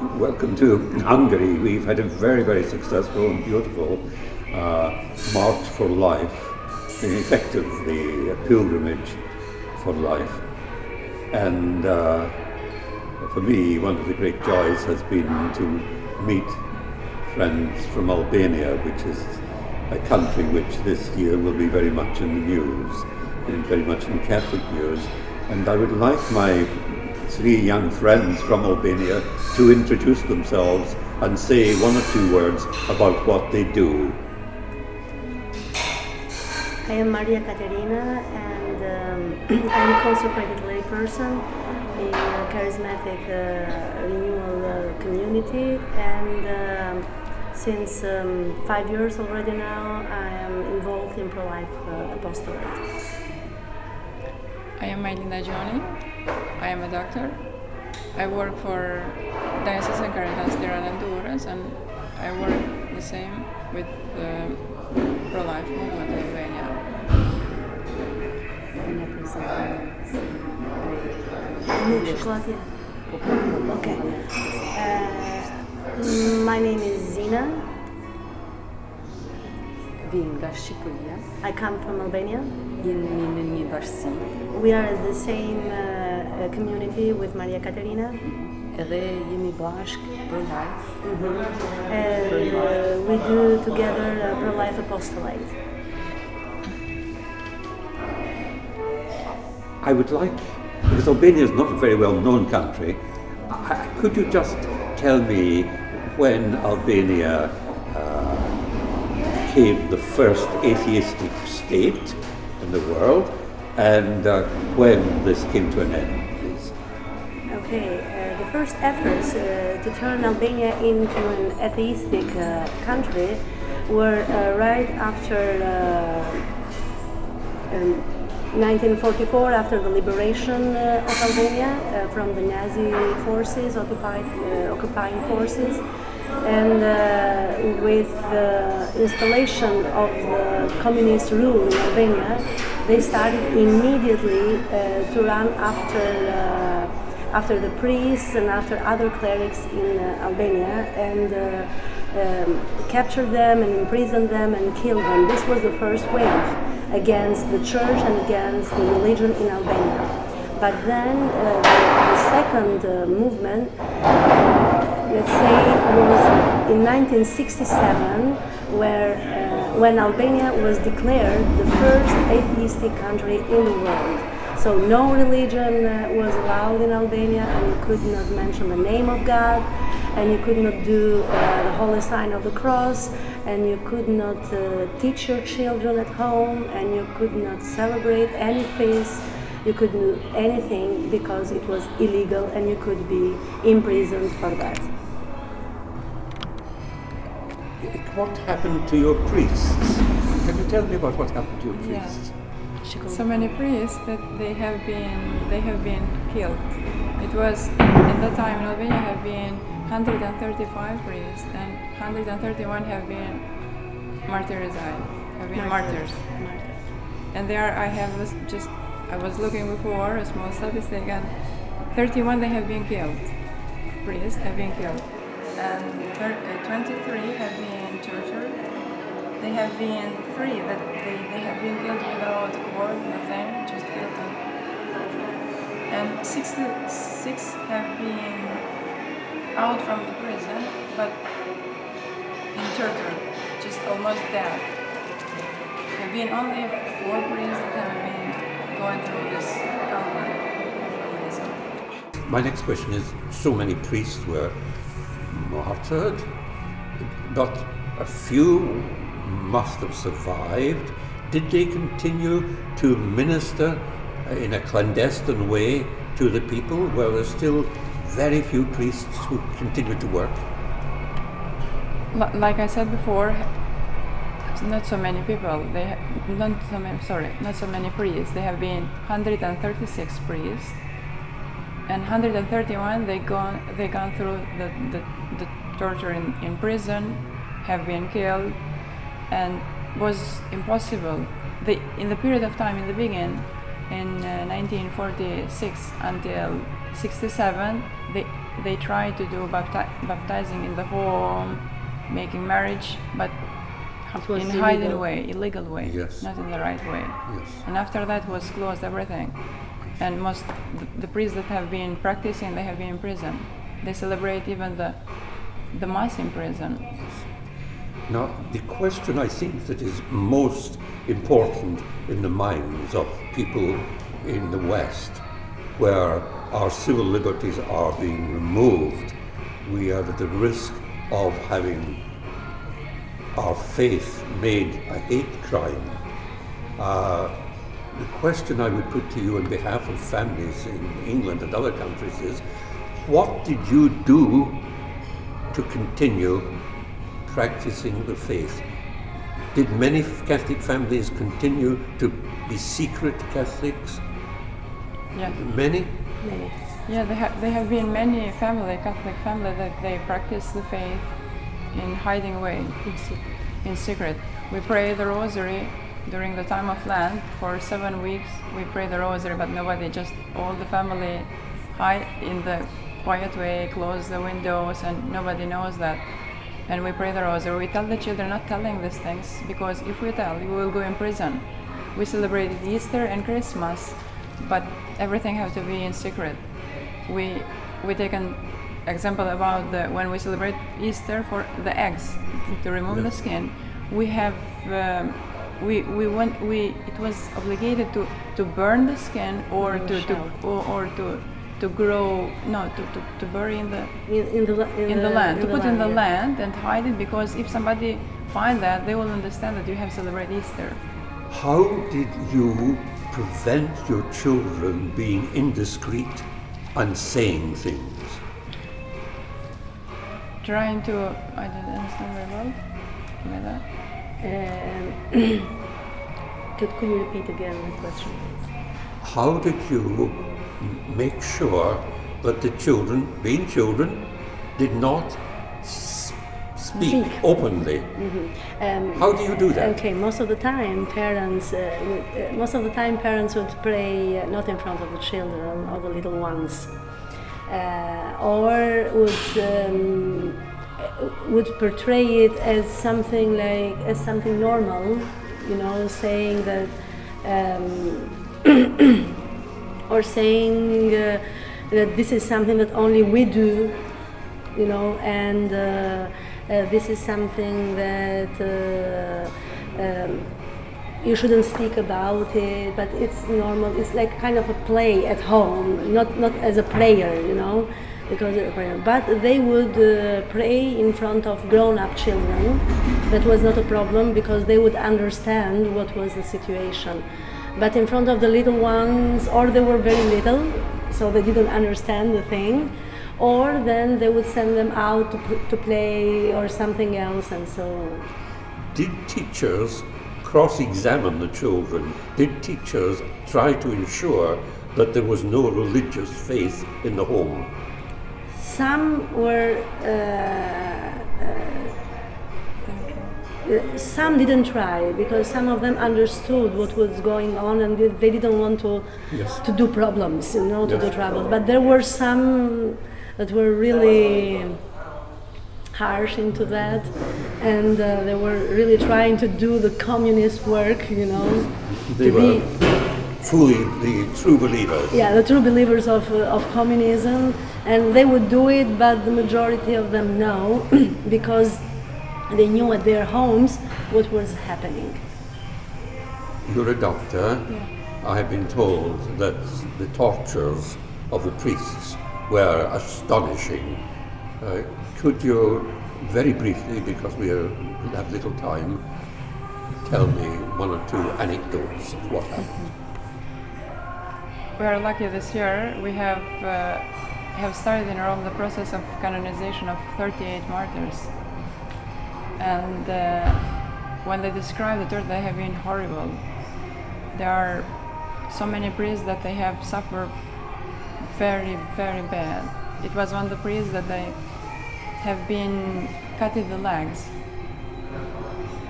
Welcome to Hungary. We've had a very, very successful and beautiful March for Life, effectively a pilgrimage for life. And for me, one of the great joys has been to meet friends from Albania, which is a country which this year will be very much in the news, and very much in Catholic news. And I would like my three young friends from Albania to introduce themselves and say one or two words about what they do. I am Maria Caterina, and I'm a consecrated layperson in a charismatic renewal community, and since 5 years already now I am involved in pro-life apostolate. I am Maylina Johnny. I am a doctor. I work for Diocesan Caritas Tirana and Honduras, and I work the same with the pro-life movement in Albania. Okay. My name is Zina. I come from Albania. We are the same community with Maria Caterina. And we do together pro-life apostolate. I would like, because Albania is not a very well-known country, could you just tell me when Albania became the first atheistic state in the world, and when this came to an end, please? Okay, the first efforts to turn Albania into an atheistic country were right after 1944, after the liberation of Albania from the Nazi forces, occupying forces, and with the installation of the communist rule in Albania, they started immediately to run after the priests and after other clerics in Albania, and capture them and imprison them and kill them. This was the first wave against the church and against the religion in Albania. But then the second movement, let's say, was in 1967, when Albania was declared the first atheistic country in the world. So no religion was allowed in Albania, and you could not mention the name of God, and you could not do the holy sign of the cross, and you could not teach your children at home, and you could not celebrate any feast. You could do anything because it was illegal, and you could be imprisoned for that. What happened to your priests? Can you tell me about what happened to your priests? Yeah. So many priests that they have been killed. It was in that time in Albania have been 135 priests, and 131 have been martyrs. And there I was looking before a small statistic, and 31 they have been killed. Priests have been killed, and 23 have been tortured. They have been 3 that they have been killed without court, nothing, just killed them. And 66 have been out from the prison, but in torture, just almost dead. There have been only 4 priests that have been going through this calvary. My next question is, so many priests were martyred, but a few must have survived. Did they continue to minister in a clandestine way to the people? Were there still very few priests who continued to work? Like I said before, not so many people. Not so many priests. There have been 136 priests, and 131 they gone through the torture in prison, have been killed, and was impossible. In the period of time in the beginning, in 1946 until 67, they try to do baptizing in the home, making marriage, but was in illegal. hidden way, illegal way, Yes. not in the right way. Yes. And after that was closed everything. And most the priests that have been practicing, they have been in prison. They celebrate even the mass in prison. Now, the question I think that is most important in the minds of people in the West, where our civil liberties are being removed, we are at the risk of having our faith made a hate crime. The question I would put to you on behalf of families in England and other countries is, what did you do to continue practicing the faith? Did many Catholic families continue to be secret Catholics? Yeah. Many? Many. Yeah, there have been many Catholic family that they practice the faith in hiding way, in secret. We pray the rosary during the time of Lent for 7 weeks. We pray the rosary, but nobody, just all the family hide in the quiet way, close the windows, and nobody knows that. And we pray the rosary. We tell the children not telling these things, because if we tell, you will go in prison. We celebrated Easter and Christmas, but everything has to be in secret. We take an example about when we celebrate Easter for the eggs to remove the skin. We have it was obligated to burn the skin or to grow to bury in the land, to put in the land and hide it, because if somebody find that, they will understand that you have celebrated Easter. How did you prevent your children being indiscreet and saying things? Trying to, I didn't understand very well. Like that. Could you repeat again the question? How did you make sure that the children, being children, did not speak openly? Mm-hmm. How do you do that? Okay, most of the time parents would pray not in front of the children or the little ones, or would portray it as something normal, saying that, or saying that this is something that only we do, and this is something that you shouldn't speak about it, but it's normal. It's like kind of a play at home, not as a prayer, because of prayer. But they would pray in front of grown-up children. That was not a problem, because they would understand what was the situation. But in front of the little ones, or they were very little, so they didn't understand the thing, or then they would send them out to play or something else, and so on. Did teachers cross-examine the children? Did teachers try to ensure that there was no religious faith in the home? Some were, some didn't try, because some of them understood what was going on, and they didn't want to do problems, to do trouble. But there were some that were really harsh into that, and they were really trying to do the communist work, They were fully the true believers. Yeah, the true believers of communism, and they would do it, but the majority of them no, because they knew at their homes what was happening. You're a doctor. Yeah. I have been told that the tortures of the priests were astonishing. Could you, very briefly, because we have little time, tell me one or two anecdotes of what happened? We are lucky this year. We have started in Rome the process of canonization of 38 martyrs. And when they describe the torture, they have been horrible. There are so many priests that they have suffered very, very bad. It was one of the priests that they have been cutting the legs.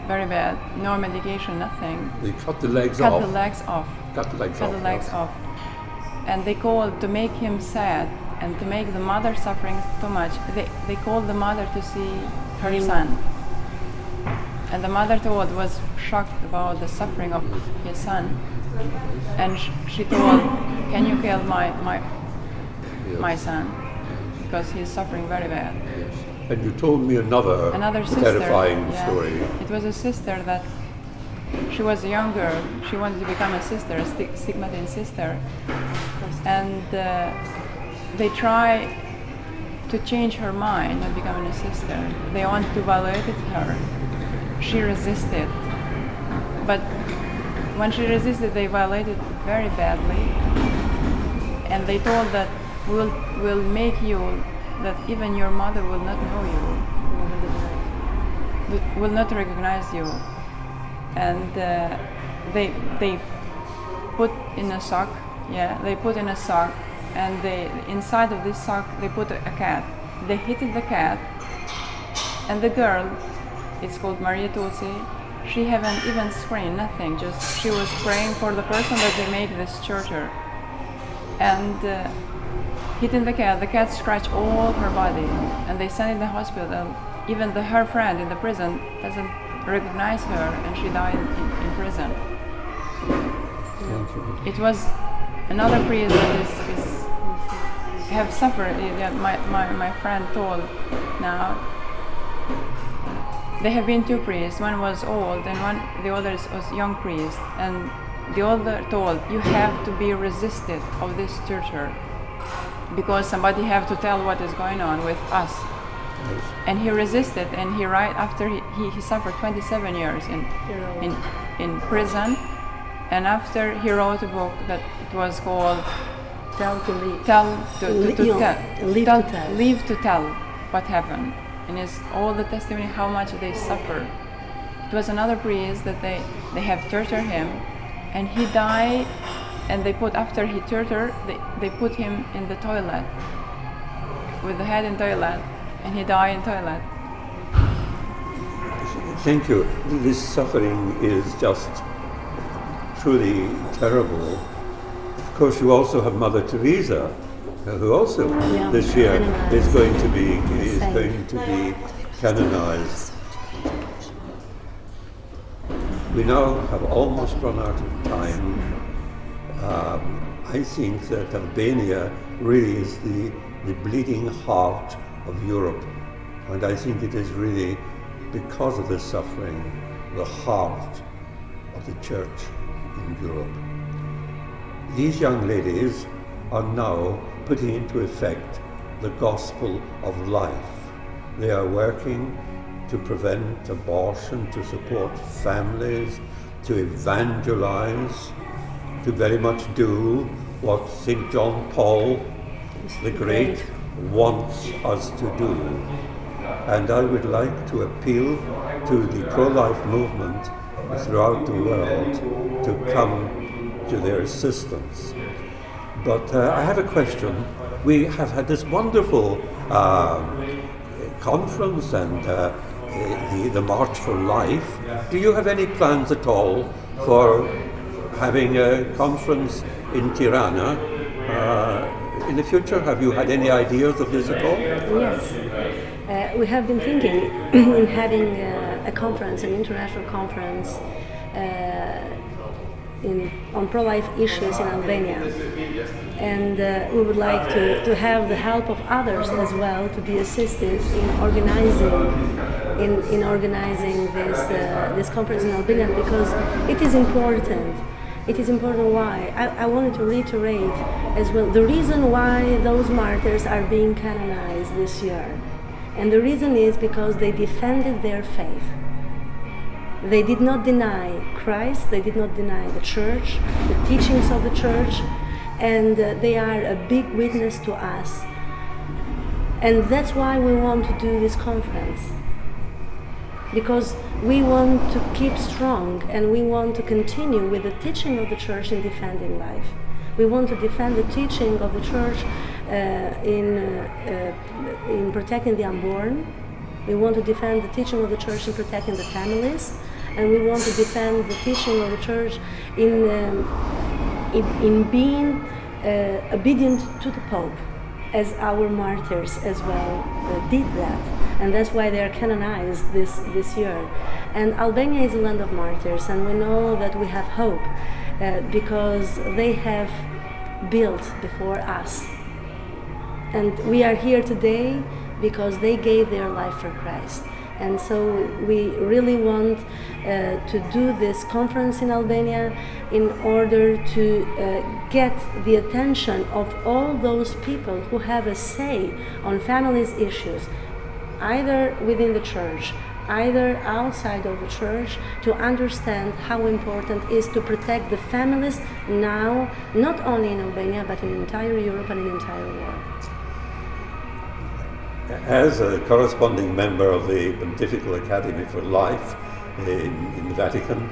Very bad. No medication, nothing. They cut the legs off. Cut the legs off. And they called to make him sad. and to make the mother suffering too much, they called the mother to see her son. And the mother was shocked about the suffering of his son, and she told, "Can you kill my son, because he's suffering very bad." And you told me another sister, terrifying story. It was a sister that she was younger. She wanted to become a sister, a stigmatine sister, and they try to change her mind and becoming a sister. They wanted to violate her. She resisted, but when she resisted, they violated very badly, and they told that we'll make you that even your mother will not know you, will not recognize you, and they put in a sock. Yeah, they put in a sock, and inside of this sock they put a cat. They hit the cat, and the girl, it's called Maria Tulsi, she haven't even screamed, nothing, just she was praying for the person that they made this torture. And hitting the cat scratched all her body, and they sent in the hospital. Even her friend in the prison doesn't recognize her, and she died in prison. It was another priest that is have suffered. My friend told now. There have been two priests. One was old, and the other was young priest. And the older told, "You have to be resisted of this torture, because somebody have to tell what is going on with us." Yes. And he resisted, and after he suffered 27 years in prison, and after he wrote a book that it was called Live to Tell What Happened. And it's all the testimony how much they suffered. It was another priest that they have tortured him, and he died, and after he tortured, they put him in the toilet, with the head in toilet, and he died in toilet. Thank you. This suffering is just truly terrible. Of course, you also have Mother Teresa, who also this year is going to be canonized. We now have almost run out of time. I think that Albania really is the bleeding heart of Europe, and I think it is really because of this suffering the heart of the Church in Europe. These young ladies are now putting into effect the gospel of life. They are working to prevent abortion, to support families, to evangelize, to very much do what St. John Paul the Great wants us to do. And I would like to appeal to the pro-life movement throughout the world to come to their assistance. But I have a question. We have had this wonderful conference and the March for Life. Do you have any plans at all for having a conference in Tirana in the future? Have you had any ideas of this at all? Yes. We have been thinking in having a conference, an international conference on pro-life issues in Albania, and we would like to have the help of others as well to be assisted in organizing this conference in Albania, because it is important. It is important. Why? I wanted to reiterate as well the reason why those martyrs are being canonized this year, and the reason is because they defended their faith. They did not deny Christ, they did not deny the Church, the teachings of the Church, and they are a big witness to us. And that's why we want to do this conference, because we want to keep strong and we want to continue with the teaching of the Church in defending life. We want to defend the teaching of the Church in protecting the unborn. We want to defend the teaching of the Church in protecting the families, and we want to defend the teaching of the Church in being obedient to the Pope. as our martyrs as well did that, and that's why they are canonized this year. And Albania is a land of martyrs, and we know that we have hope because they have built before us, and we are here today because they gave their life for Christ. And so we really want to do this conference in Albania in order to get the attention of all those people who have a say on families' issues, either within the church, either outside of the church, to understand how important it is to protect the families now, not only in Albania, but in entire Europe and in entire world. As a corresponding member of the Pontifical Academy for Life in the Vatican,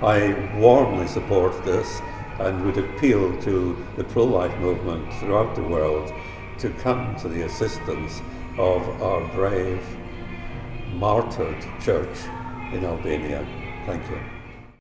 I warmly support this and would appeal to the pro-life movement throughout the world to come to the assistance of our brave, martyred church in Albania. Thank you.